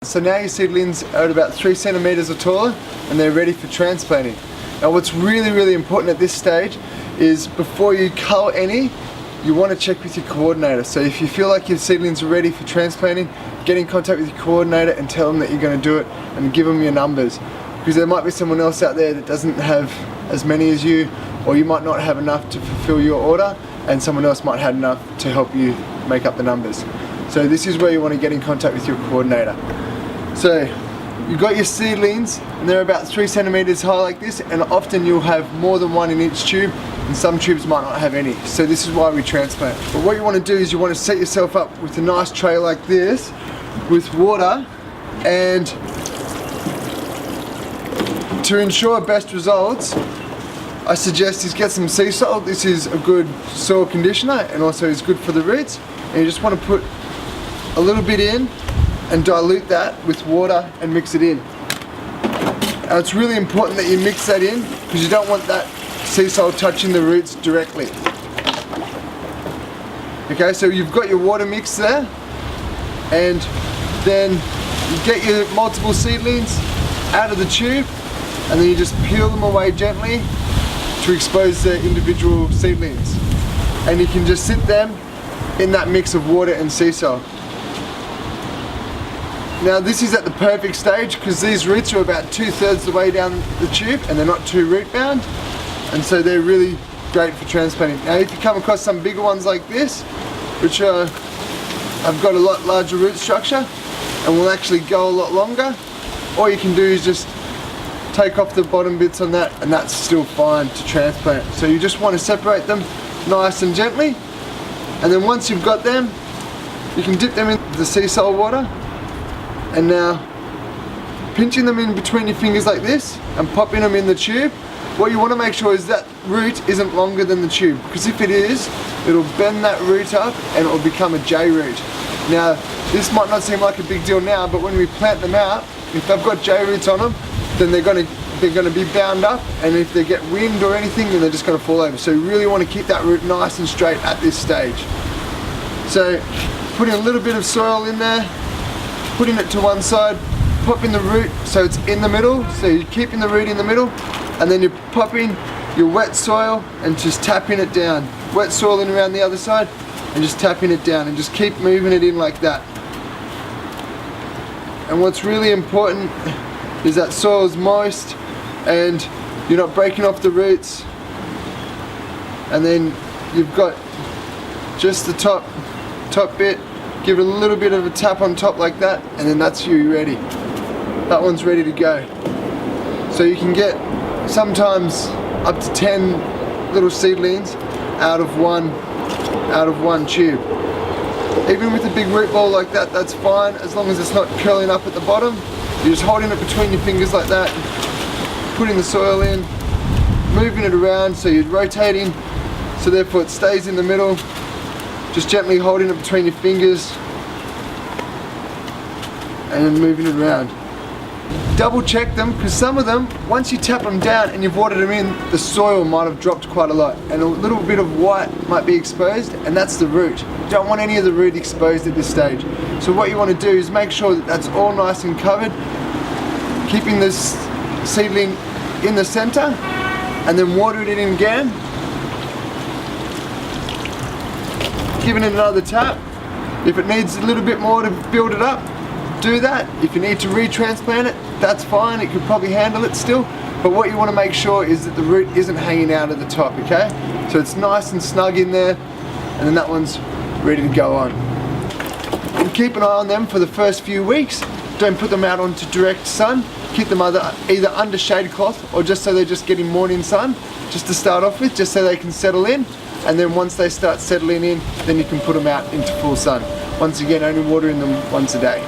So now your seedlings are at about 3 centimeters or taller and they're ready for transplanting. Now what's really important at this stage is before you cull any, you want to check with your coordinator. So if you feel like your seedlings are ready for transplanting, get in contact with your coordinator and tell them that you're going to do it and give them your numbers. Because there might be someone else out there that doesn't have as many as you, or you might not have enough to fulfill your order and someone else might have enough to help you make up the numbers. So this is where you want to get in contact with your coordinator. So you've got your seedlings and they're about 3 centimeters high like this, and often you'll have more than one in each tube and some tubes might not have any. So this is why we transplant. But what you want to do is you want to set yourself up with a nice tray like this with water, and to ensure best results, I suggest is get some sea salt. This is a good soil conditioner and also is good for the roots. And you just want to put a little bit in and dilute that with water and mix it in. Now it's really important that you mix that in because you don't want that sea salt touching the roots directly. Okay, so you've got your water mix there, and then you get your multiple seedlings out of the tube and then you just peel them away gently to expose the individual seedlings, and you can just sit them in that mix of water and sea salt. Now this is at the perfect stage because these roots are about 2/3 the way down the tube and they're not too root bound, and so they're really great for transplanting. Now if you come across some bigger ones like this, which have got a lot larger root structure and will actually go a lot longer, all you can do is just take off the bottom bits on that and that's still fine to transplant. So you just want to separate them nice and gently, and then once you've got them, you can dip them in the sea salt water, and now pinching them in between your fingers like this and popping them in the tube. What you want to make sure is that root isn't longer than the tube, because if it is, it'll bend that root up and it will become a J root. Now this might not seem like a big deal now, but when we plant them out, if they've got J roots on them, then they're going to be bound up, and if they get wind or anything, then they're just going to fall over. So you really want to keep that root nice and straight at this stage. So putting a little bit of soil in there, putting it to one side, popping the root so it's in the middle, so you're keeping the root in the middle, and then you're popping your wet soil and just tapping it down. Wet soil in around the other side and just tapping it down, and just keep moving it in like that. And what's really important is that soil is moist and you're not breaking off the roots, and then you've got just the top bit. Give it a little bit of a tap on top like that, and then that's you ready. That one's ready to go. So you can get sometimes up to 10 little seedlings out of one tube. Even with a big root ball like that, that's fine, as long as it's not curling up at the bottom. You're just holding it between your fingers like that, putting the soil in, moving it around, so you're rotating, so therefore it stays in the middle. Just gently holding it between your fingers and then moving it around. Double check them, because some of them, once you tap them down and you've watered them in, the soil might have dropped quite a lot and a little bit of white might be exposed, and that's the root. You don't want any of the root exposed at this stage. So what you want to do is make sure that that's all nice and covered, keeping this seedling in the center, and then water it in again, giving it another tap. If it needs a little bit more to build it up, do that. If you need to retransplant it, that's fine, it could probably handle it still. But what you want to make sure is that the root isn't hanging out at the top, okay? So it's nice and snug in there, and then that one's ready to go on. And keep an eye on them for the first few weeks. Don't put them out onto direct sun. Keep them either under shade cloth or just so they're just getting morning sun, just to start off with, just so they can settle in. And then once they start settling in, then you can put them out into full sun. Once again, only watering them once a day.